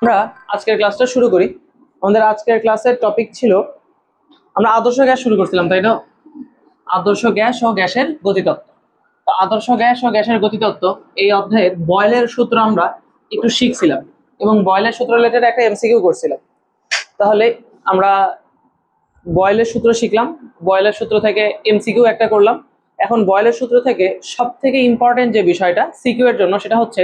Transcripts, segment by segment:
আমরা আজকের ক্লাসটা শুরু করি। আমাদের আজকের ক্লাসের টপিক ছিল, আমরা আদর্শ গ্যাস শুরু করছিলাম, তাই না? আদর্শ গ্যাস ও গ্যাসের গতিতত্ত্ব। তো আদর্শ গ্যাস ও গ্যাসের গতিতত্ত্ব এই অধ্যায়ের বয়েলের সূত্র আমরা একটু শিখছিলাম এবং বয়েলের সূত্র রিলেটেড একটা এমসিকিউ করছিলাম। তাহলে আমরা বয়েলের সূত্র শিখলাম, বয়েলের সূত্র থেকে এমসিকিউ একটা করলাম। এখন বয়েলের সূত্র থেকে সব থেকে ইম্পর্টেন্ট যে বিষয়টা সিকিউ এর জন্য, সেটা হচ্ছে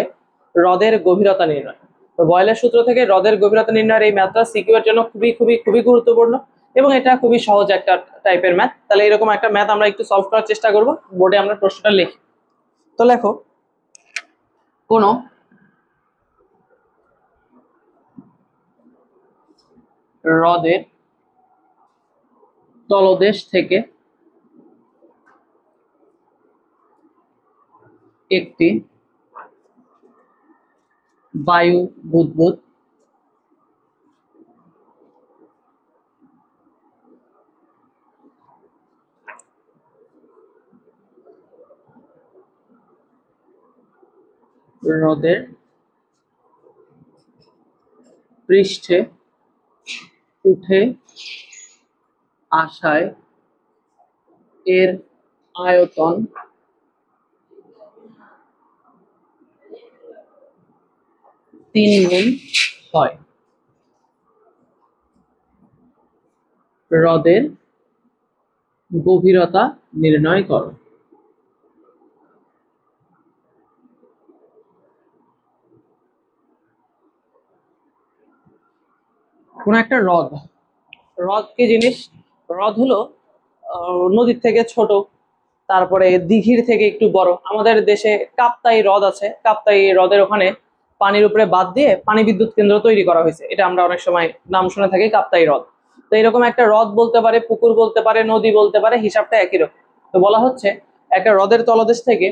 হ্রদের গভীরতা নির্ণয়। তো বয়েলের সূত্র থেকে হ্রদের গভীরতা নির্ণয়ের এই ম্যাথটা সিকিউ এর জন্য খুবই খুবই খুবই গুরুত্বপূর্ণ এবং এটা খুবই সহজ একটা টাইপের ম্যাথ। তাহলে এরকম একটা ম্যাথ আমরা একটু সলভ করার চেষ্টা করব। বোর্ডে আমরা প্রশ্নটা লিখি। তো লেখো, কোনো হ্রদের তলদেশ থেকে একটি বায়ু বুদবুদ হ্রদের পৃষ্ঠে উঠে আসায় এর আয়তন 3 গুণ হয়। হ্রদের গভীরতা নির্ণয় করো। কোন একটা হ্রদ, হ্রদ কি জিনিস? হ্রদ হলো নদীর থেকে ছোট, তারপরে দিঘির থেকে একটু বড়। আমাদের দেশে কাপ্তাই হ্রদ আছে, কাপ্তাই হ্রদের ওখানে পানির উপরে বাঁধ দিয়ে পানি বিদ্যুৎ কেন্দ্র তৈরি করা হয়েছে, এটা আমরা অনেক সময় নাম শুনে থাকি, কাপ্তাই হ্রদ। তো এরকম একটা হ্রদ বলতে পারে, পুকুর বলতে পারে, নদী বলতে পারে, হিসাবটা একই রকম। তো বলা হচ্ছে একটা হ্রদের তলদেশ থেকে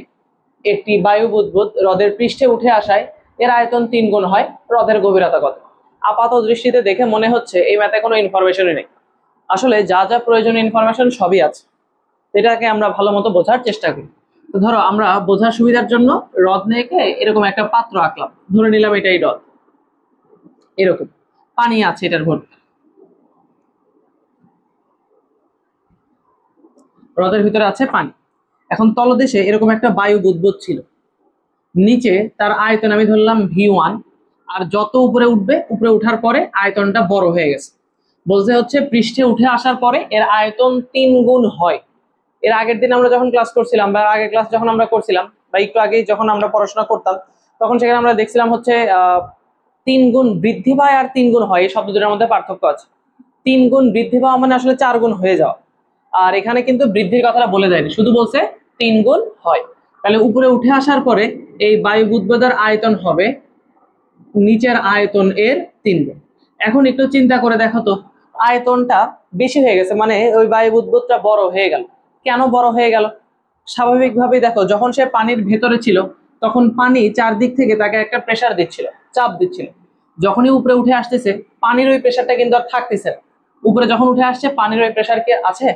একটি বায়ু বুদবুদ হ্রদের পৃষ্ঠে উঠে আসায় এর আয়তন 3 গুণ হয়। হ্রদের গভীরতা কত? আপাত দৃষ্টিতে দেখে মনে হচ্ছে এই ম্যাথে কোনো ইনফরমেশনই নেই। আসলে যা যা প্রয়োজনীয় ইনফরমেশন সবই আছে, এটাকে আমরা ভালো মতো বোঝার চেষ্টা করি। তো ধরো, আমরা বোঝার সুবিধার জন্য হ্রদ নিয়ে এরকম একটা পাত্র আঁকলাম, ধরে নিলাম এটাই হ্রদ, এরকম পানি আছে এটার ভর্তি। হ্রদের ভিতরে আছে পানি। এখন তলদেশে এরকম একটা বায়ু বুদবুদ ছিল, নিচে তার আয়তন আমি ধরলাম V1, আর যত উপরে উঠবে, উপরে উঠার পরে আয়তনটা বড় হয়ে গেছে। বলতে হচ্ছে পৃষ্ঠে উঠে আসার পরে এর আয়তন 3 গুণ হয়। এর আগের দিন আমরা যখন ক্লাস করছিলাম, বা আগের ক্লাস যখন আমরা করছিলাম, বা একটু আগে যখন আমরা পড়াশোনা করতাম, তখন সেখানে আমরা দেখছিলাম হচ্ছে 3 গুণ বৃদ্ধি পায় আর 3 গুণ হয়, এই শব্দ দুটোর মধ্যে পার্থক্য আছে। 3 গুণ বৃদ্ধি পাওয়া মানে আসলে 4 গুণ হয়ে যাওয়া, আর এখানে কিন্তু বৃদ্ধির কথাটা বলে দেয়নি, শুধু বলছে 3 গুণ হয়। তাহলে উপরে উঠে আসার পরে এই বায়ু বুদবুদের আয়তন হবে নিচের আয়তন এর 3 গুণ। এখন একটু চিন্তা করে দেখো তো, আয়তনটা বেশি হয়ে গেছে মানে ওই বায়ু বুদবুদটা বড় হয়ে গেল। কেন বড় হয়ে গেল? স্বাভাবিকভাবেই দেখো, যখন সে পানির ভেতরে ছিল তখন পানি চারদিক থেকে তাকে একটা প্রেসার দিচ্ছিল, চাপ দিচ্ছিল। যখনই উপরে উঠে আসতেছে পানির ওই প্রেসারটা কিন্তু আর থাকতেছে না। উপরে যখন উঠে আসছে পানির ওই প্রেসার কি আছে?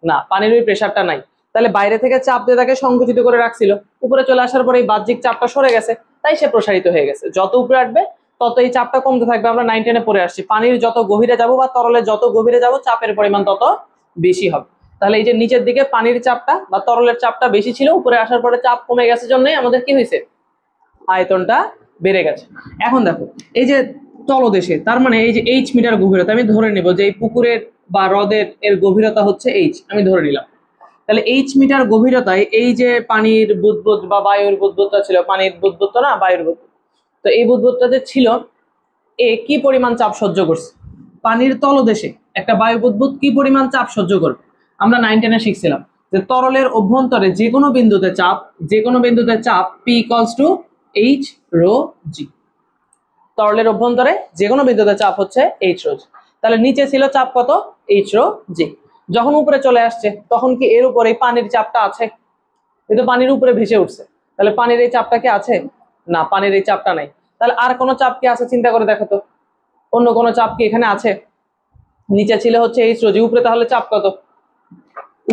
না, পানির ওই প্রেসারটা নাই। তাহলে বাইরে থেকে চাপ দিয়ে তাকে সংকুচিত করে রাখছিল, উপরে চলে আসার পরে এই বাহ্যিক চাপটা সরে গেছে, তাই সে প্রসারিত হয়ে গেছে। যত উপরে আসবে তত এই চাপটা কমতে থাকবে। আমরা 9-10-এ পড়ে আসছি, পানির যত গভীরে যাব বা তরলের যত গভীরে যাব চাপের পরিমাণ তত বেশি হবে। তাহলে এই যে নিচের দিকে পানির চাপটা বা তরলের চাপটা বেশি ছিল, উপরে আসার পরে চাপ কমে গেছে, জন্যই আমাদের কি হয়েছে? আয়তনটা বেড়ে গেছে। এখন দেখো, এই যে তলদেশে, তার মানে এই যে H মিটার গভীরতা, আমি ধরে নেব যে এই পুকুরের বা হ্রদের এর গভীরতা হচ্ছে H, আমি ধরে নিলাম। তাহলে H মিটার গভীরতায় এই যে পানির বুদবুদ বা বায়ুর বুদবুদটা ছিল, পানির বুদবুদ তো না, বায়ুর বুদবুদ, তো এই বুদবুদটা যে ছিল, এ কি পরিমাণ চাপ সহ্য করছে? পানির তলদেশে একটা বায়ু বুদবুদ কি পরিমাণ চাপ সহ্য করবে? আমরা 9-10-এ শিখছিলাম যে তরলের অভ্যন্তরে যে কোনো বিন্দুতে চাপ, যে কোনো বিন্দুতে চাপ P = H ρ g। তরলের অভ্যন্তরে যে কোনো বিন্দুতে চাপ হচ্ছে H ρ g। তাহলে নিচে ছিল চাপ কত? H ρ g। যখন উপরে চলে আসছে তখন কি এর উপরে পানির চাপটা আছে? কিন্তু পানির উপরে ভেসে উঠছে, তাহলে পানির এই চাপটা কি আছে? না, পানির এই চাপটা নাই। তাহলে আর কোনো চাপ কি আছে? চিন্তা করে দেখো তো, অন্য কোনো চাপ কি এখানে আছে? নিচে ছিল হচ্ছে H ρ g, উপরে তাহলে চাপ কত?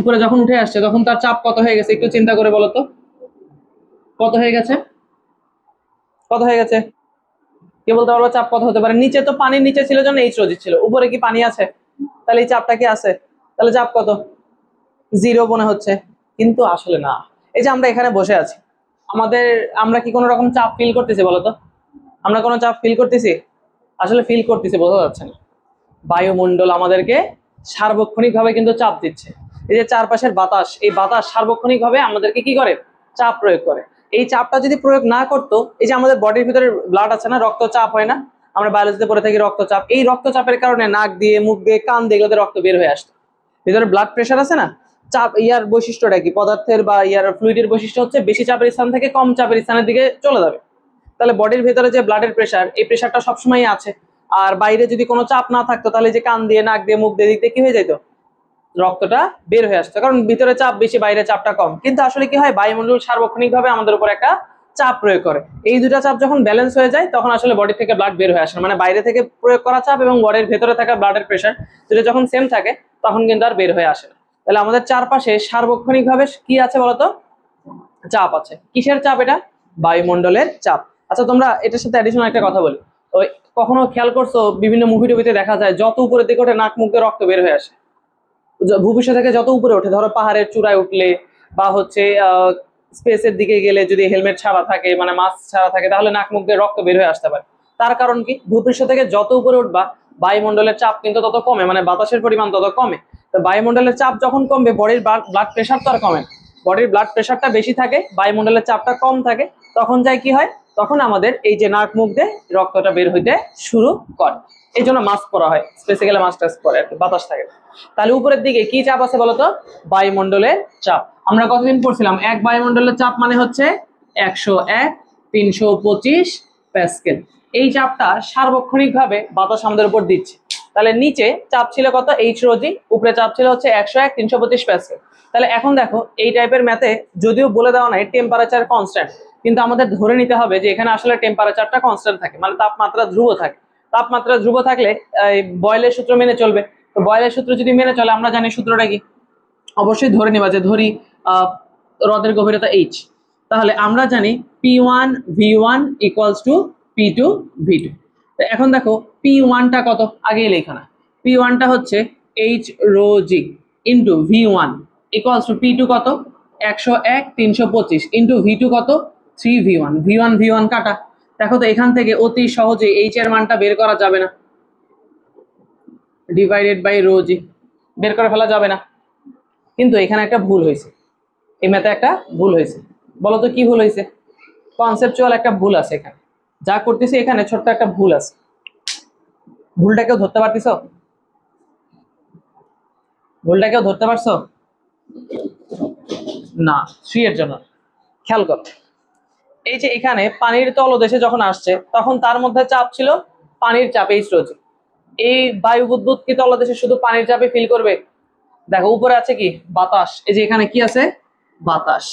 উপরে যখন উঠে আসছে তখন তার চাপ কত হয়ে গেছে? একটু চিন্তা করে বলো তো, কত হয়ে গেছে? কত হয়ে গেছে? কে বলতে পারবো চাপ কত হতে পারে? নিচে তো পানির নিচে ছিল জন্য এইচ রোজি ছিল, উপরে কি পানি আছে? তাহলে এই চাপটা কি আছে? তাহলে চাপ কত? 0 মনে হচ্ছে, কিন্তু আসলে না। এই যে আমরা এখানে বসে আছি, আমরা কি কোনো রকম চাপ ফিল করতেছি বলতো? আমরা কোনো চাপ ফিল করতেছি? আসলে ফিল করতেছি বোঝা যাচ্ছে না। বায়ুমণ্ডল আমাদেরকে সার্বক্ষণিকভাবে কিন্তু চাপ দিচ্ছে। এই যে চারপাশের বাতাস, এই বাতাস সার্বক্ষণিকভাবে আমাদেরকে কি করে? চাপ প্রয়োগ করে। এই চাপটা যদি প্রয়োগ না করতো, এই যে আমাদের বডির ভিতরে ব্লাড আছে না, রক্তচাপ হয় না, আমরা বায়োলজিতে পড়ে থাকি রক্তচাপ, এই রক্তচাপের কারণে নাক দিয়ে, মুখ দিয়ে, কান দিয়ে এগুলোতে রক্ত বের হয়ে আসতো। ভিতরে ব্লাড প্রেশার আছে না, চাপ ইয়ার বৈশিষ্ট্যটা কি? পদার্থের বা ইয়ার ফ্লুইডের বৈশিষ্ট্য হচ্ছে বেশি চাপের স্থান থেকে কম চাপের স্থানের দিকে চলে যাবে। তাহলে বডির ভেতরে যে ব্লাডের প্রেশার, এই প্রেশারটা সবসময় আছে। আর বাইরে যদি কোনো চাপ না থাকতো, তাহলে যে কান দিয়ে, নাক দিয়ে, মুখ দিয়ে দিক দিয়ে কি হয়ে যেত? রক্তটা বের হয়ে আসতো, কারণ ভিতরে চাপ বেশি, বাইরে চাপটা কম। কিন্তু আসলে কি হয়, বায়ুমণ্ডল সার্বক্ষণিকভাবে আমাদের উপর একটা চাপ প্রয়োগ করে। এই দুটা চাপ যখন ব্যালেন্স হয়ে যায়, তখন আসলে বডি থেকে ব্লাড বের হয়ে আসে না। মানে বাইরে থেকে প্রয়োগ করা চাপ এবং বডির ভেতরে থাকা ব্লাডের প্রেশার যেটা যখন সেম থাকে, তখন কিন্তু আর বের হয়ে আসে না। তাহলে আমাদের চারপাশে সার্বক্ষণিকভাবে কি আছে বলতো? চাপ আছে। কিসের চাপ এটা? বায়ুমণ্ডলের চাপ। আচ্ছা, তোমরা এটার সাথে অ্যাডিশনাল একটা কথা বলি। ওই কখনো খেয়াল করছো, বিভিন্ন মুভি টুভিতে দেখা যায় যত উপরের দিকে ওঠে নাক মুখ দিয়ে রক্ত বের হয়ে আসে। ভূপৃষ্ঠ থেকে যত উপরে ওঠে, ধরো পাহাড়ের চূড়ায় উঠলে বা হচ্ছে স্পেসের দিকে গেলে, যদি হেলমেট ছাড়া থাকে, মানে মাস্ক ছাড়া থাকে, তাহলে নাক মুখ দিয়ে রক্ত বের হয়ে আসতে পারে। তার কারণ কি? ভূপৃষ্ঠ থেকে যত উপরে উঠবা, বায়ুমণ্ডলের চাপ কিন্তু তত কমে, মানে বাতাসের পরিমাণ তত কমে। তো বায়ুমণ্ডলের চাপ যখন কমবে, বডির ব্লাড প্রেশার তো আর কমে না। বডির ব্লাড প্রেশারটা বেশি থাকে, বায়ুমণ্ডলের চাপটা কম থাকে, তখন যায় কি হয়? তখন আমাদের এই যে নাক মুখ দিয়ে রক্তটা বের হইতে শুরু করে। এই জন্য মাস্ক পরা হয়, স্পেসিক্যালি মাস্ক টাস্ক পরে আর কি, বাতাস থাকে। তাহলে উপরের দিকে কি চাপ আছে বলতো? বায়ুমণ্ডলের চাপ। আমরা কতদিন পড়ছিলাম? এক বায়ুমণ্ডলের চাপ মানে হচ্ছে 101/325 প্যাসকেল। এই চাপটা সার্বক্ষণিকভাবে বাতাস আমাদের উপর দিচ্ছে। তাহলে নিচে চাপ ছিল কত? এইচ রোজি, উপরে চাপ ছিল হচ্ছে 101/325 প্যাসকেল। তাহলে এখন দেখো, এই টাইপের ম্যাথে যদিও বলে দেওয়া নাই টেম্পারেচার কনস্ট্যান্ট, কিন্তু আমাদের ধরে নিতে হবে যে এখানে আসলে টেম্পারেচারটা কনস্ট্যান্ট থাকে, মানে তাপমাত্রা ধ্রুব থাকে। তাপমাত্রা ধ্রুব থাকলে বয়েলের সূত্র মেনে চলবে। তো বয়েলের সূত্র যদি মেনে চলে, আমরা জানি সূত্রটা কি? অবশ্যই ধরে নিবা যে ধরি হ্রদের গভীরতা এইচ, তাহলে আমরা জানি P1 V1 equals to P2 V2। তো এখন দেখো P1টা কত, আগেই লেখা না। P1টা হচ্ছে H rho g into V1 equals to P2 কত? 101/325 ইন্টু V2 কত? 3V1। V1 কাটা। দেখো তো এখান থেকে অতি সহজে এইচ এর মানটা বের করা যাবে না, ডিভাইডেড বাই রো জি, বের করে ফেলা যাবে না। কিন্তু এখানে একটা ভুল হয়েছে, এই ম্যাথে একটা ভুল হয়েছে। বলো তো কি ভুল হয়েছে? কনসেপচুয়াল একটা ভুল আছে এখানে, যা করতেছি এখানে ছোট্ট একটা ভুল আছে। ভুলটা কেউ ধরতে পারতেছো? ভুলটা কেউ ধরতে পারছো? না, 3 এর জন্য খেয়াল করো। এই যে এখানে পানির তলদেশে যখন আসছে, তখন তার মধ্যে চাপ ছিল পানির চাপ, এইচ রোজি। এই বায়ু বুদবুদ কি তলদেশে শুধু পানির চাপে ফিল করবে? দেখো উপরে আছে কি? বাতাস। এই যে এখানে কি আছে? বাতাস।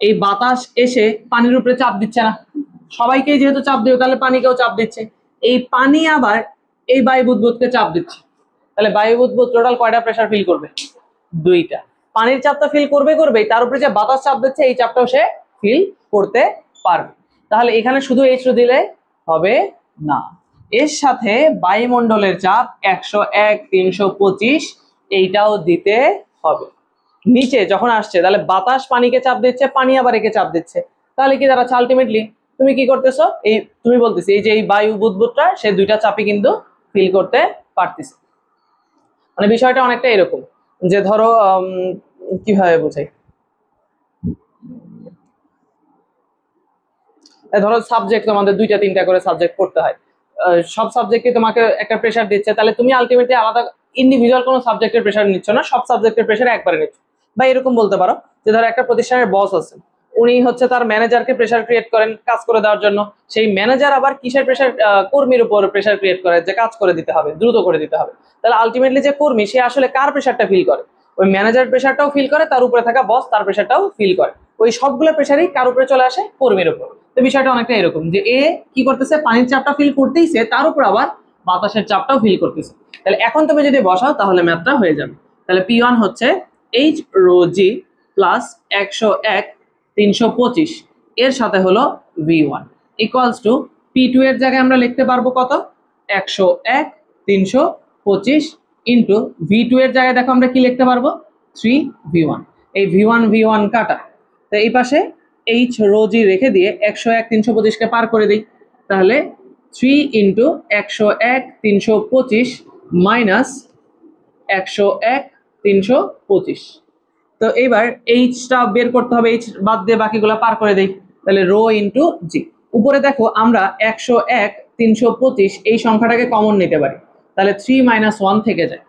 এই বাতাস এসে পানির উপরে চাপ দিচ্ছে না? সবাইকে যেহেতু চাপ দিবে, তাহলে পানিকেও চাপ দিচ্ছে। এই পানি আবার এই বায়ু বুদবুদকে চাপ দিচ্ছে। তাহলে বায়ু বুদবুদ টোটাল কয়টা প্রেসার ফিল করবে? 2টা। পানির চাপটা ফিল করবেই, তার উপরে যে বাতাস চাপ দিচ্ছে, এই চাপটাও সে ফিল করতে পারবে। তাহলে এখানে শুধু এইচ দিলে হবে না, এর সাথে বায়ুমণ্ডলের চাপ 101/325 এইটাও দিতে হবে। নিচে যখন আসছে, তাহলে বাতাস পানিকে চাপ দিচ্ছে, পানি আবার একে চাপ দিচ্ছে। তাহলে কি দাঁড়াচ্ছে আলটিমেটলি? তুমি কি করতেছো? এই তুমি বলতেছি এই যে এই বায়ু বুদবুদটা, সে 2টা চাপই কিন্তু ফিল করতে পারতেছে। মানে বিষয়টা অনেকটা এরকম যে ধরো কিভাবে বোঝাই, ধরো সাবজেক্ট তোমাদের 2টা 3টা করে সাবজেক্ট পড়তে হয়, সব সাবজেক্টে তোমাকে একটা প্রেশার দিচ্ছে, তাহলে তুমি আলটিমেটলি আলাদা ইন্ডিভিজুয়াল কোনো সাবজেক্টের প্রেশার নিচ্ছ না, সব সাবজেক্টের প্রেশার একবারে নিচ্ছ। বা এরকম বলতে পারো যে ধরো একটা প্রতিষ্ঠানের বস আছে, উনি হচ্ছে তার ম্যানেজারকে প্রেশার ক্রিয়েট করেন কাজ করে দেওয়ার জন্য। সেই ম্যানেজার আবার কিসের প্রেশার? কর্মীর উপর প্রেশার ক্রিয়েট করে যে কাজ করে দিতে হবে, দ্রুত করে দিতে হবে। তাহলে আলটিমেটলি যে কর্মী, সে আসলে কার প্রেশারটা ফিল করে? ওই ম্যানেজার প্রেশারটাও ফিল করে, তার উপরে থাকা বস তার প্রেশারটাও ফিল করে। ওই সবগুলো প্রেশারই কার উপরে চলে আসে? কর্মীর উপর। তো বিষয়টা অনেকটা এরকম যে এ কি করতেছে? পানির চাপটা ফিল করতেইছে, তার উপর আবার বাতাসের চাপটাও ফিল করতেছে। তাহলে এখন তুমি যদি বসাও, তাহলে ম্যাথটা হয়ে যাবে। তাহলে P1 হচ্ছে এইচ রো জি প্লাস 101/325 এর সাথে হলো V1 ইকুয়ালস টু P2 এর জায়গায় আমরা লিখতে পারবো কত 101 325 ইন্টু V2 এর জায়গায় দেখো আমরা কি লিখতে পারবো 3V1। এই V1 কাটা, তো এই পাশে H রো জি রেখে দিয়ে 101 325 কে পার করে দিই, তাহলে 3 ইন্টু 101 325 মাইনাস 101 325। তো এইবার এইচটা বের করতে হবে, এইচ বাদ দিয়ে বাকিগুলো পার করে দেই, তাহলে রো ইন্টু জি। উপরে দেখো আমরা 101 325 এই সংখ্যাটাকে কমন নিতে পারি, তাহলে 3 - 1 থেকে যায়।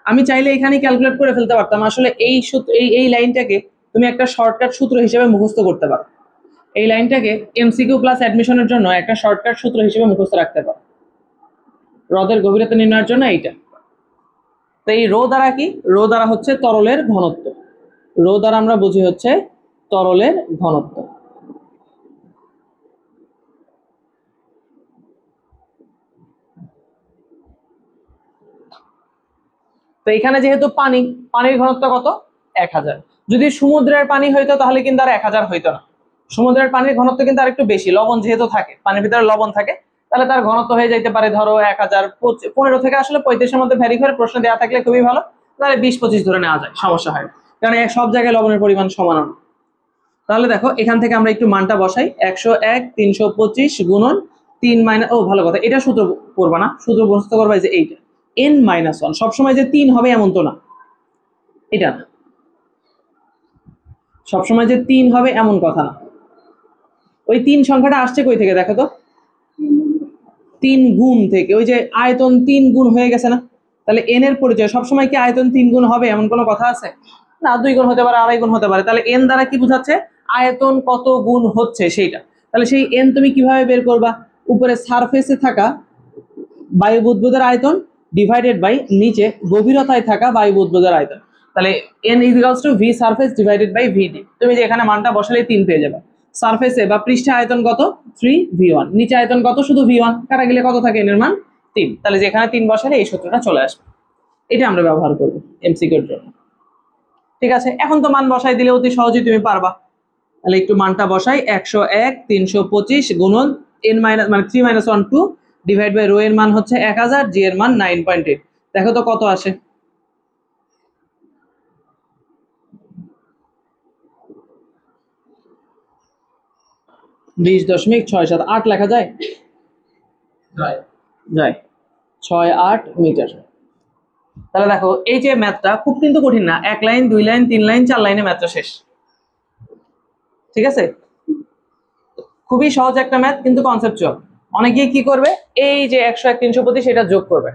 আমি চাইলে এখানে ক্যালকুলেট করে ফেলতে পারতাম, আসলে এই সূত্র এই লাইনটাকে তুমি একটা শর্টকাট সূত্র হিসেবে মুখস্থ করতে পারো। এই লাইনটাকে এমসিকিউ প্লাস অ্যাডমিশনের জন্য একটা শর্টকাট সূত্র হিসেবে মুখস্থ রাখতে পারো, হ্রদের গভীরতা নির্ণয়ের জন্য এইটা। তো এই রো দ্বারা কি, রো দ্বারা হচ্ছে তরলের ঘনত্ব, রো দ্বারা আমরা বুঝি হচ্ছে তরলের ঘনত্ব। তো এখানে যেহেতু পানির ঘনত্ব কত 1000, যদি সমুদ্রের পানি হইতো তাহলে কিন্তু আর 1000 হইতো না। সমুদ্রের পানির ঘনত্ব কিন্তু আর একটু বেশি, লবণ যেহেতু থাকে, পানির ভিতরে লবণ থাকে, তাহলে তার ঘনত্ব হয়ে যাইতে পারে ধরো 1015 থেকে আসলে 35-এর মধ্যে ভ্যারি করে, প্রশ্ন দেওয়া থাকলে খুবই ভালো, তাহলে 20-25 ধরে নেওয়া যায়, সমস্যা হয় না, কারণ সব জায়গায় লবণের পরিমাণ সমান না। তাহলে দেখো এখান থেকে আমরা একটু মানটা বসাই, 101 325 গুণন 3 মাইনাস, ও ভালো কথা, এটা সূত্র করবা না, সূত্র মুখস্থ করবা যে এইটা n-1, সবসময় যে 3 হবে এমন তো না, এটা না, সবসময় যে 3 হবে এমন কথা না। ওই 3 সংখ্যাটা আসছে কই থেকে দেখো তো, 3 গুণ থেকে, ওই যে আয়তন 3 গুণ হয়ে গেছে না, তাহলে n এর পরিচয় সবসময় কি আয়তন 3 গুণ হবে এমন কোনো কথা আছে না, 2 গুণ হতে পারে, 2.5 গুণ হতে পারে, তাহলে n দ্বারা কি বোঝাচ্ছে আয়তন কত গুণ হচ্ছে সেইটা। তাহলে সেই n তুমি কিভাবে বের করবা, উপরে সারফেসে থাকা বায়ু বুদবুদের আয়তন ডিভাইডেড বাই নিচে গভীরতায় থাকা বায়ু বুদবুদের আয়তন, তাহলে n = v surface divided by vd। তুমি যে এখানে মানটা বসালে 3 পেয়ে যাবে। সারফেসে বা পৃষ্ঠে আয়তন কত 3v1, নিচে আয়তন কত শুধু v1, কাটা গেলে কত থাকে n এর মান 3, তাহলে যেখানে 3 বসালে এই সূত্রটা চলে আসবে। এটা আমরা ব্যবহার করব এমসিকিউর জন্য। ঠিক আছে, এখন তো মান বসাই দিলে অতি সহজেই তুমি পারবা। তাহলে একটু মানটা বসাই, 101 325 গুণন n মানে 3 - 1 2 ডিভাইড বাই রো এর মান হচ্ছে 1000, জি এর মান 9.8, দেখো তো কত আসে। (20.67) 8 লেখা যায়, যায় 68 মিটার। তাহলে দেখো এই যে ম্যাথটা খুব কিন্তু কঠিন না, 1 লাইন 2 লাইন 3 লাইন 4 লাইনে ম্যাথটা শেষ। ঠিক আছে, খুবই সহজ একটা ম্যাথ কিন্তু কনসেপচুয়াল। অনেকেই কি করবে, এই যে 101 325 এটা যোগ করবে,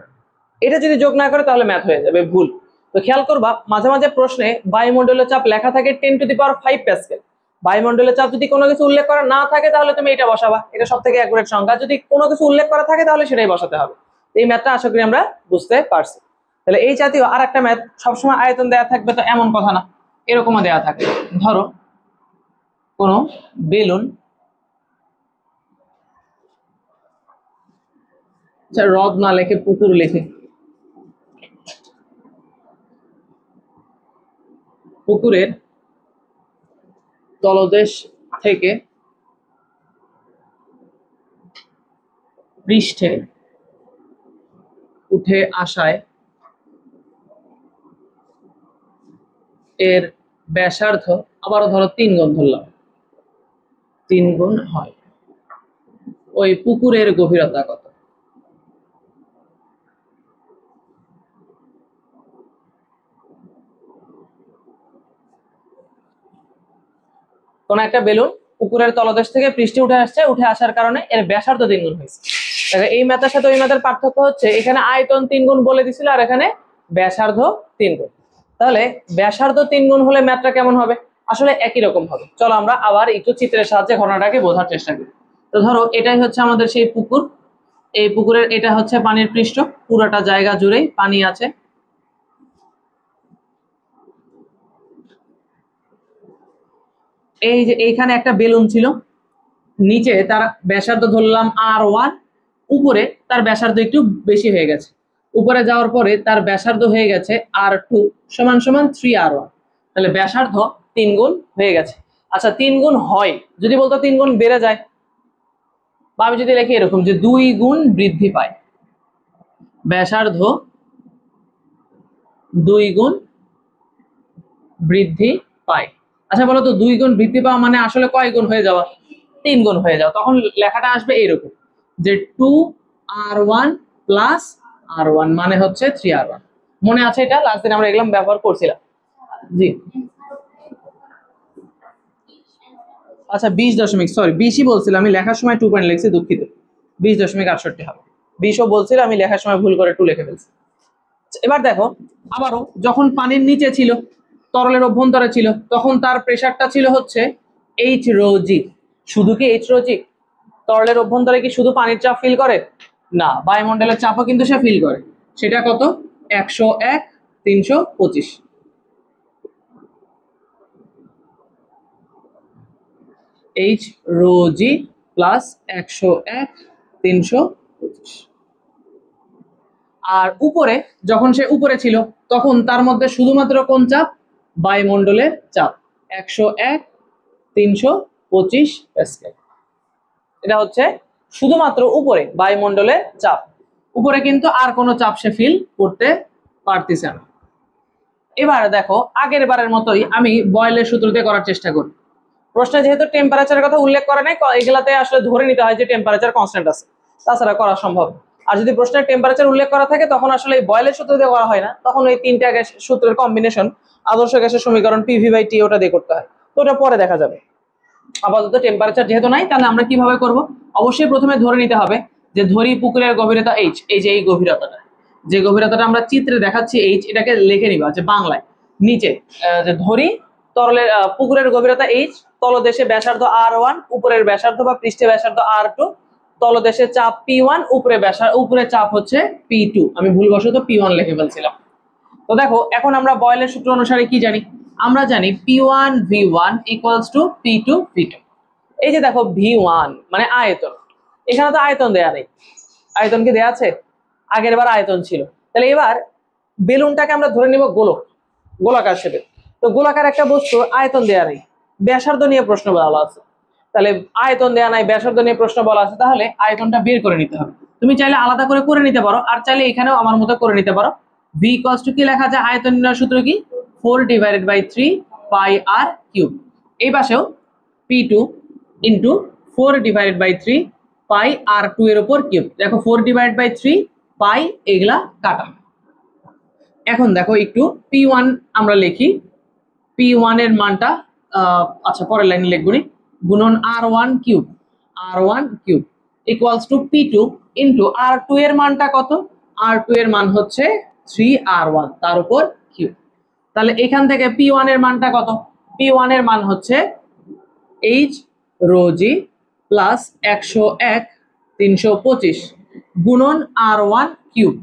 এটা যদি যোগ না করে তাহলে ম্যাথ হয়ে যাবে ভুল। তো খেয়াল করবা মাঝে মাঝে প্রশ্নে বায়ুমণ্ডলীয় চাপ লেখা থাকে 10⁵ প্যাসকেল, বায়ুমণ্ডলীয় চাপ যদি কোনো কিছু উল্লেখ করা না থাকে তাহলে তুমি এটা বসাবা, এটা সবথেকে অ্যাকুরেট সংখ্যা, যদি কোনো কিছু উল্লেখ করা থাকে তাহলে সেটাই বসাতে হবে। এই ম্যাথটা আশা করি আমরা বুঝতে পারছি। তাহলে এই জাতীয় আর একটা ম্যাথ, সবসময় আয়তন দেয়া থাকবে তো এমন কথা না, এরকমও দেয়া থাকে, ধরো কোনো বেলুন, হ্রদ না লেখে পুকুর লেখে, পুকুরের তলদেশ থেকে পৃষ্ঠে উঠে আসায় এর ব্যাসার্ধ, আবারও ধরো 3 গুণ ধরলাম, 3 গুণ হয়, ওই পুকুরের গভীরতা কত? কোন একটা বেলুন পুকুরের তলদেশ থেকে পৃষ্ঠে উঠে আসছে, উঠে আসার কারণে এর ব্যাসার্ধ 3 গুণ হয়েছে। এই ম্যাথের সাথে ওই ম্যাথের পার্থক্য হচ্ছে এখানে আয়তন 3 গুণ বলে দিছিল আর এখানে ব্যাসার্ধ 3 গুণ। তাহলে ব্যাসার্ধ 3 গুণ হলে ম্যাথটা কেমন হবে? আসলে একই রকম হবে। চলো আমরা আবার একটু চিত্রের সাহায্যে ঘটনাটাকে বোঝার চেষ্টা করি। তো ধরো এটাই হচ্ছে আমাদের সেই পুকুর, এই পুকুরের এটা হচ্ছে পানির পৃষ্ঠ, পুরোটা জায়গা জুড়েই পানি আছে। এই যে এইখানে একটা বেলুন ছিল, নিচে তার ব্যাসার্ধ ধরলাম r1, উপরে তার ব্যাসার্ধ একটু বেশি হয়ে গেছে, উপরে যাওয়ার পরে তার ব্যাসার্ধ হয়ে গেছে r2 সমান সমান 3r1, তাহলে ব্যাসার্ধ 3 গুণ হয়ে গেছে। আচ্ছা 3 গুণ হয়, যদি বলতো 3 গুণ বেড়ে যায় বা আমি যদি লিখি এরকম যে 2 গুণ বৃদ্ধি পায়, ব্যাসার্ধ 2 গুণ বৃদ্ধি পায়। আচ্ছা বলো তো 2 গুণ বৃদ্ধি পাওয়া মানে আসলে কয় গুণ হয়ে যাওয়া? 3 গুণ হয়ে যাওয়া। তখন লেখাটা আসবে এইরকম যে 2r1 প্লাস r1 মানে হচ্ছে 3r1। মনে আছে এটা? লাস্ট দিন আমরা এগুলো ব্যবহার করছিলাম। জি আচ্ছা 20 সরি 20ই বলছিলাম, আমি লেখার সময় 2 পয়েন্ট লিখছি, দুঃখিত। 20.68 হবে। 20ও বলছিলাম, আমি লেখার সময় ভুল করে 2 লিখে ফেলছি। এবার দেখো আবারও যখন পানির নিচে ছিল, তরলের অভ্যন্তরে ছিল, তখন তার প্রেসারটা ছিল হচ্ছে এইচ রো জি। শুধু কি এইচ রো জি? তরলের অভ্যন্তরে কি শুধু পানির চাপ ফিল করে? না, বায়ুমণ্ডলের চাপও কিন্তু সে ফিল করে। সেটা কত? 101/325। H rho g plus 101/325। আর উপরে যখন সে উপরে ছিল তখন তার মধ্যে শুধুমাত্র কোন চাপ? বায়ুমণ্ডলের চাপ 101/325 প্যাসকেল। এটা হচ্ছে শুধুমাত্র উপরে বায়ুমণ্ডলের চাপ। উপরে কিন্তু আর কোনো চাপ সে ফিল করতে পারতেছে না। এবার দেখো আগের বারের মতোই আমি বয়েলের সূত্রতে করার চেষ্টা করি। প্রশ্নে যেহেতু টেম্পারেচারের কথা উল্লেখ করা নাই, এগুলাতে আসলে ধরে নিতে হয় যে টেম্পারেচার কনস্ট্যান্ট আছে, তাছাড়া করা সম্ভব। আর যদি প্রশ্নের টেম্পারেচার উল্লেখ করা থাকে তখন আসলে এই বয়েলের সূত্র দিয়ে করা হয় না, তখন এই তিনটা গ্যাস সূত্রের কম্বিনেশন, আদর্শ গ্যাসের সমীকরণ PV/T ওটা দিয়ে করতে হয়। তো ওটা পরে দেখা যাবে। আপাতত টেম্পারেচার যেহেতু নাই, তাহলে আমরা কিভাবে করব? অবশ্যই প্রথমে ধরে নিতে হবে যে ধরি পুকুরের গভীরতা H, এই যে এই গভীরতাটা, যে গভীরতাটা আমরা চিত্রে দেখাচ্ছি H, এটাকে লিখে নিবা যে বাংলায় নিচে যে ধরি তরলের পুকুরের গভীরতা H, তলদেশে ব্যাসার্ধ R1, উপরের ব্যাসার্ধ বা পৃষ্ঠে ব্যাসার্ধ R2, তলদেশে চাপ P1, উপরে চাপ হচ্ছে P2। আমি ভুলবশত P1 লিখে ফেলছিলাম। তো দেখো এখন আমরা বয়েলের সূত্র অনুসারে কি জানি? আমরা জানি P1 V1 equals to P2 V2। এই যে দেখো V1 মানে আয়তন, এখানে তো আয়তন দেয়া নেই। আয়তন কি দেয়া আছে? আগের বার আয়তন ছিল। তাহলে এবার বেলুনটাকে আমরা ধরে নিব গোলক, গোলাকার শেপে। তো গোলাকার একটা বস্তু, আয়তন দেয়া নেই, ব্যাসার্ধ নিয়ে প্রশ্ন বলা আছে। তাহলে আয়তন দেয়া নাই, ব্যাসার্ধ নিয়ে প্রশ্ন বলা আছে, তাহলে আয়তনটা বের করে নিতে হবে। তুমি চাইলে আলাদা করে নিতে পারো, আর চাইলে এখানেও আমার মতো করে নিতে পারো। V ইকুয়ালস টু কি লেখা যায়? আয়তন নির্ণয়ের সূত্র কি? 4/3 পাই r কিউব। এই পাশেও P2 ইন্টু 4/3 পাই r2 এর উপর কিউব। দেখো 4/3 পাই এগুলা কাটা। এখন দেখো একটু P1 আমরা লিখি। P1 এর মানটা আচ্ছা পরের লাইনে লিখবনি, গুণন R1 cube, R1 cube equals to P2 into R2 এর মানটা কত? R2 এর মান হচ্ছে 3R1 তার উপর কিউব। তাহলে এখান থেকে P1 এর মানটা কত? P1 এর মান হচ্ছে H রো জি প্লাস 101/325 গুণন R1 কিউব।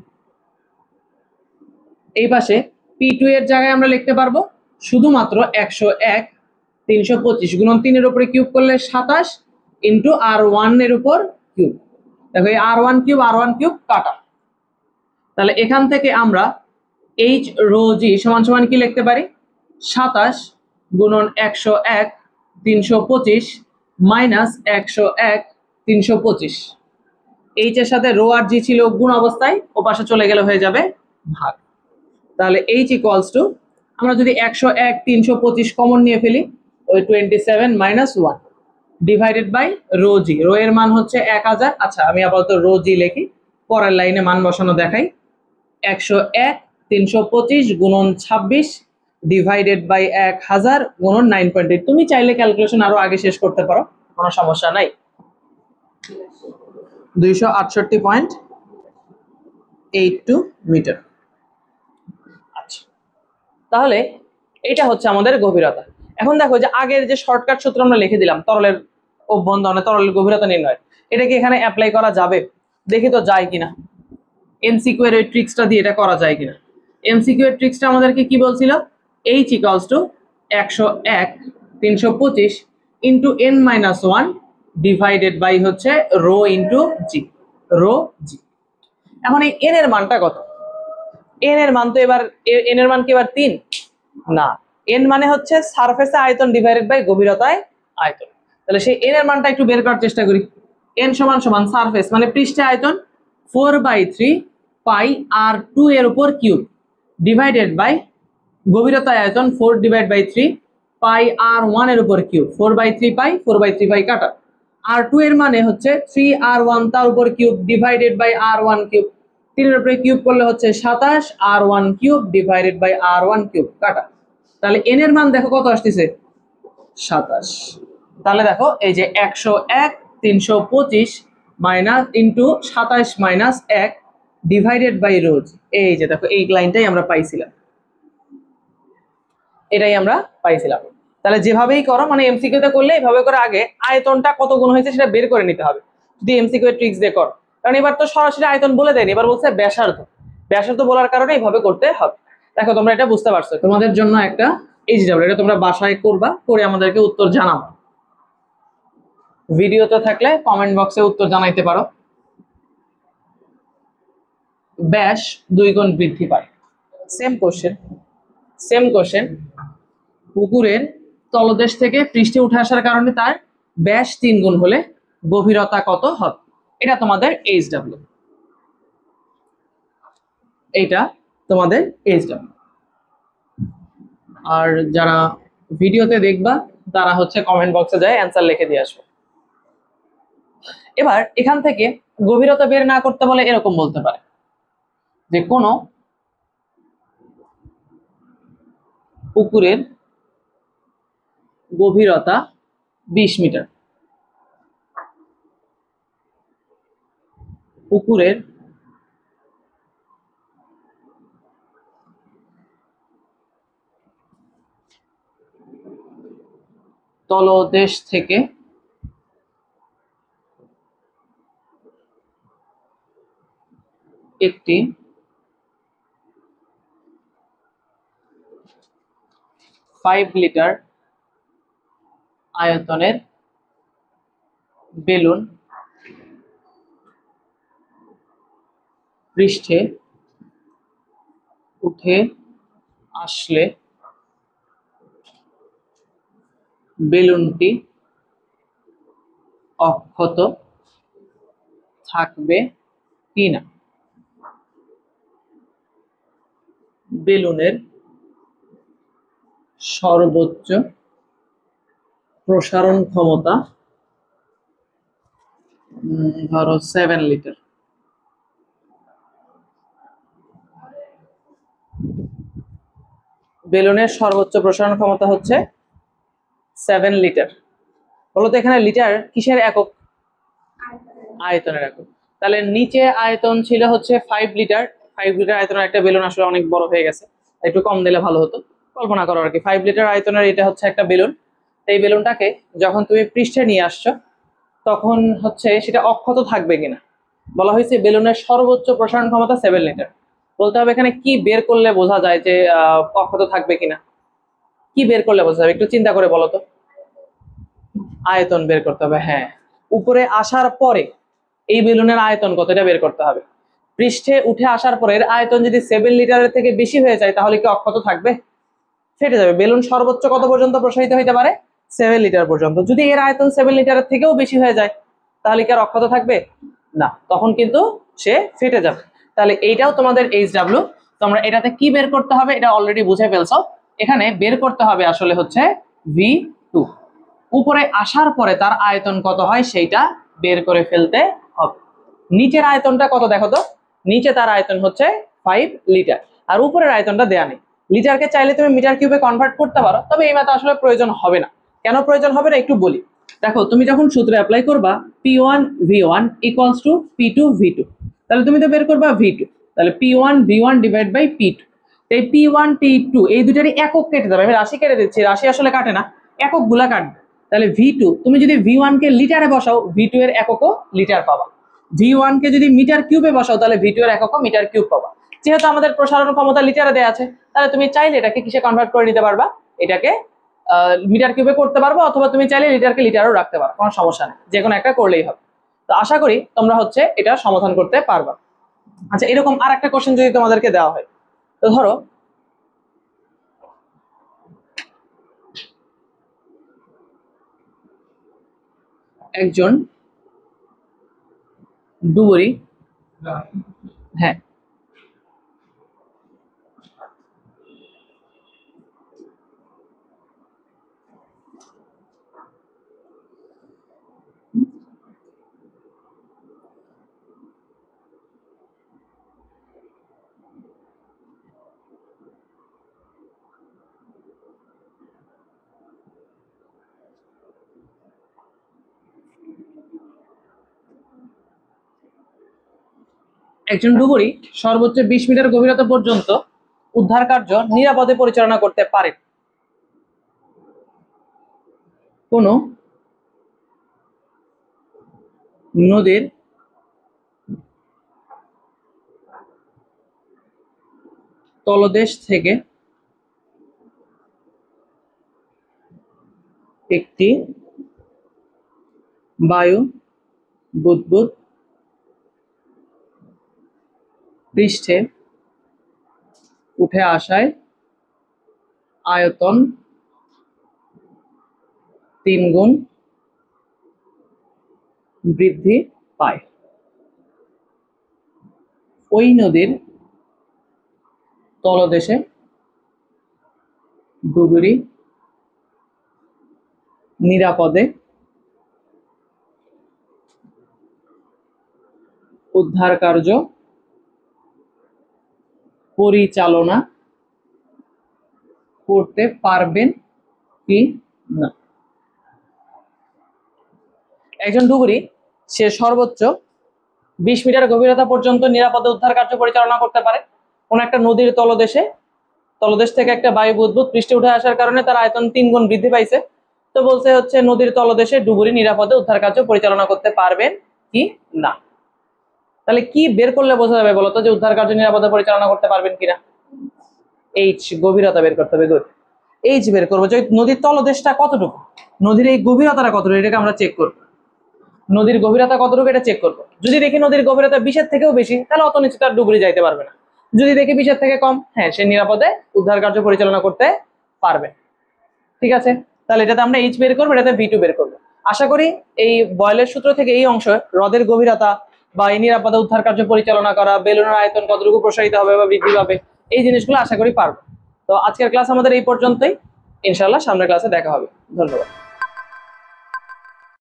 এই পাশে P2 এর জায়গায় আমরা লিখতে পারবো শুধুমাত্র 101/325 গুণন 3 এর উপরে কিউব করলে 27 ইন্টু R1 এর উপর কিউব। দেখো এই R1 কিউব কাটা। তাহলে এখান থেকে আমরা H রো জি সমান সমান কি লিখতে পারি? 27 গুণন 101/325 মাইনাস 101/325। H এর সাথে রো আর জি ছিল গুণ অবস্থায়, ও পাশে চলে গেলে হয়ে যাবে ভাগ। তাহলে H ইকুয়ালস টু, আমরা যদি 101/325 কমন নিয়ে ফেলি, ওই 27 minus 1 divided by rho g, rho এর মান হচ্ছে 1000। আচ্ছা আমি আপাতত রো জি লিখি, পরের লাইনে মান বসানো দেখাই। 101/325 গুণন 26 ডিভাইডেড বাই 1000 গুণন 9.8। তুমি চাইলে ক্যালকুলেশন আরো আগে শেষ করতে পারো, কোনো সমস্যা নাই। 268.82 মিটার। আচ্ছা তাহলে এটা হচ্ছে আমাদের গভীরতা। এখন দেখো যে আগের যে শর্টকাট সূত্র আমরা লিখে দিলাম তরলের অভ্যন্তরে তরলের গভীরতা নির্ণয়, এটা কি এখানে অ্যাপ্লাই করা যাবে? দেখি তো যায় কিনা। এমসিকিউ এর ওই ট্রিক্সটা দিয়ে এটা করা যায় কিনা। এমসিকিউ এর ট্রিক্সটা আমাদেরকে কি বলছিল? H equals to 101/325 into n-1 divided by হচ্ছে rho into g, rho g. এখন এই n এর মানটা কত? n এর মান তো এবার n এর মান কি এবার 3 না, n মানে হচ্ছে সারফেসে আয়তন ডিভাইডেড বাই গভীরতায় আয়তন। তাহলে সেই n এর মানটা একটু বের করার চেষ্টা করি। n সমান সমান সারফেস মানে পৃষ্ঠে আয়তন 4/3 পাই r2 এর উপর কিউব ডিভাইডেড বাই গভীরতা আয়তন 4/3 পাই r1 এর উপর কিউব 4/3 পাই 4/3 পাই কাটা r2 এর মানে হচ্ছে 3r1 তার উপর cube divided by r1 cube 3 এর উপরে কিউব করলে হচ্ছে 27 r1 cube divided by r1 cube কাটা। তাহলে n এর মান দেখো কত আসতেছে 27। তাহলে দেখো এই যে 101 325 minus into 27 minus 1 divided by রোজ, এই যে দেখো এই লাইনটাই আমরা পাইছিলাম, এটাই আমরা পাইছিলাম। তাহলে যেভাবেই করো মানে এমসিকিউ তে করলে এইভাবে করে আগে আয়তনটা কত গুণ হয়েছে সেটা বের করে নিতে হবে যদি এমসিকিউ এর ট্রিক্স দিয়ে করো, কারণ এবার তো সরাসরি আয়তন বলে দেয়নি, এবার বলছে ব্যাসার্ধ। ব্যাসার্ধ বলার কারণে এইভাবে করতে হবে। দেখো তোমরা এটা বুঝতে পারছো, তোমাদের জন্য একটা এইচডব্লিউ, এটা তোমরা বাসায় করবা, করে আমাদেরকে উত্তর জানাবা। ভিডিওতে থাকলে কমেন্ট বক্সে উত্তর জানাইতে পারো। ব্যাস 2 গুণ বৃদ্ধি পায়। সেম কোশ্চেন পুকুরের তলদেশ থেকে পৃষ্ঠে উঠে আসার কারণে তার ব্যাস 3 গুণ হলে গভীরতা কত হবে, এটা তোমাদের এইচডব্লিউ, এটা তোমাদের এইচডব্লিউ। আর যারা ভিডিওতে দেখবা তারা হচ্ছে কমেন্ট বক্সে যায় অ্যান্সার লিখে দিয়ে আসবে। এবার এখান থেকে গভীরতা বের না করতে বলে এরকম বলতে পারে যে কোনো পুকুরের গভীরতা 20 মিটার, পুকুরের তলদেশ থেকে একটি 5 লিটার আয়তনের বেলুন পৃষ্ঠে উঠে আসলে বেলুনটি অক্ষত থাকবে কিনা। বেলুনের সর্বোচ্চ প্রসারণ ক্ষমতা ধরো 7 লিটার, বেলুনের সর্বোচ্চ প্রসারণ ক্ষমতা হচ্ছে 7 লিটার। বলতো এখানে লিটার কিসের একক? আয়তনের একক। তাহলে নিচে আয়তন ছিল হচ্ছে 5 লিটার, 5 লিটার আয়তনের একটা বেলুন আসলে অনেক বড় হয়ে গেছে, একটু কম দিলে ভালো হতো, কল্পনা করো আর কি। 5 লিটার আয়তনের এটা হচ্ছে একটা বেলুন, এই বেলুনটাকে যখন তুমি পৃষ্ঠে নিয়ে আসছো তখন হচ্ছে সেটা অক্ষত থাকবে কিনা। বলা হয়েছে বেলুনের সর্বোচ্চ প্রসারণ ক্ষমতা 7 লিটার। বলতে হবে এখানে কি বের করলে বোঝা যায় যে অক্ষত থাকবে কিনা, কি বের করলে বোঝা যাবে, একটু চিন্তা করে বলো তো। আয়তন বের করতে হবে, হ্যাঁ, উপরে আসার পরে এই বেলুনের আয়তন কত এটা বের করতে হবে। পৃষ্ঠে উঠে আসার পরে এর আয়তন যদি 7 লিটারের থেকে বেশি হয়ে যায় তাহলে কি অক্ষত থাকবে? ফেটে যাবে। বেলুন সর্বোচ্চ কত পর্যন্ত প্রসারিত হইতে পারে? 7 লিটার পর্যন্ত। যদি এর আয়তন 7 লিটারের থেকেও বেশি হয়ে যায় তাহলে কি আর অক্ষত থাকবে? না, তখন কিন্তু সে ফেটে যাবে। তাহলে এইটাও তোমাদের এইচডব্লিউ। তোমরা এটাতে কি বের করতে হবে এটা অলরেডি বুঝে ফেলছো। এখানে বের করতে হবে আসলে হচ্ছে V2, উপরে আসার পরে তার আয়তন কত হয় সেইটা বের করে ফেলতে হবে। নিচের আয়তনটা কত দেখো তো, নিচে তার আয়তন হচ্ছে 5 লিটার আর উপরের আয়তনটা দেয়া নেই। লিটারকে চাইলে তুমি মিটার কিউবে কনভার্ট করতে পারো, তবে এই মাত্রা আসলে প্রয়োজন হবে না। কেন প্রয়োজন হবে না একটু বলি। দেখো তুমি যখন সূত্র অ্যাপ্লাই করবা P1 V1 equals to P2 V2, তাহলে তুমি তো বের করবা V2, তাহলে P1 V1 divide by P2। এই P1 P2 এই দুটারই একক কেটে যাবে, আমি রাশি কেটে দিচ্ছি, রাশি আসলে কাটে না, একক গুলা কাটবে। তাহলে V2 তুমি যদি V1 কে লিটারে বসাও V2 এর এককও লিটার পাবা, V1 কে যদি মিটার কিউবে বসাও তাহলে V2 এর এককও মিটার কিউব পাবা। যেহেতু আমাদের প্রসারণ ক্ষমতা লিটারে দেয়া আছে তাহলে তুমি চাইলে এটাকে কিসে কনভার্ট করে নিতে পারবা, এটাকে মিটার কিউবে করতে পারবো, অথবা তুমি চাইলে লিটারকে লিটারও রাখতে পারো, কোনো সমস্যা নেই, যে কোনো একটা করলেই হবে। তো আশা করি তোমরা হচ্ছে এটা সমাধান করতে পারবা। আচ্ছা, এরকম আর একটা কোশ্চেন যদি তোমাদেরকে দেওয়া হয়, তো ধরো একজন ডুবুরি। হ্যাঁ, একজন ডুবুরি সর্বোচ্চ 20 মিটার গভীরতা পর্যন্ত উদ্ধার কার্য নিরাপদে পরিচালনা করতে পারে। কোনো নদীর তলদেশ থেকে একটি বায়ু বুদবুদ পৃষ্ঠে উঠে আসায় আয়তন 3 গুণ বৃদ্ধি পায়। ওই নদীর তলদেশে ডুবুরি নিরাপদে উদ্ধার কার্য পরিচালনা করতে পারবেন কি না। একজন ডুবুরি সে সর্বোচ্চ 20 মিটার গভীরতা পর্যন্ত নিরাপদে উদ্ধার কার্য পরিচালনা করতে পারে। কোন একটা নদীর তলদেশ থেকে একটা বায়ু বুদবুদ পৃষ্ঠে উঠে আসার কারণে তার আয়তন 3 গুণ বৃদ্ধি পাইছে। তো বলছে হচ্ছে নদীর তলদেশে ডুবুরি নিরাপদে উদ্ধার কার্য পরিচালনা করতে পারবেন কি না। তাহলে কি বের করলে বোঝা যাবে বলতো যে উদ্ধার কার্য নিরাপদে পরিচালনা করতে পারবেন কিনা? এইচ, গভীরতা বের করতে হবে। গুড, এইচ বের করবো যে নদীর তলদেশটা কতটুকু, নদীর এই গভীরতাটা কতটুকু, এটাকে আমরা চেক করবো। নদীর গভীরতা কতটুকু এটা চেক করবো। যদি দেখি নদীর গভীরতা 20-এর থেকেও বেশি, তাহলে অত নিচে তার ডুবুরি যাইতে পারবে না। যদি দেখি 20-এর থেকে কম, হ্যাঁ সে নিরাপদে উদ্ধার কার্য পরিচালনা করতে পারবে। ঠিক আছে, তাহলে এটাতে আমরা এইচ বের করবো, এটাতে V2 বের করবো। আশা করি এই বয়েলের সূত্র থেকে এই অংশ হ্রদের গভীরতা বা এই নিরাপদে উদ্ধার কার্য পরিচালনা করা, বেলুনের আয়তন কতটুকু প্রসারিত হবে বা বৃদ্ধি পাবে, এই জিনিসগুলো আশা করি পারবো। তো আজকের ক্লাস আমাদের এই পর্যন্তই, ইনশাআল্লাহ সামনের ক্লাসে দেখা হবে। ধন্যবাদ।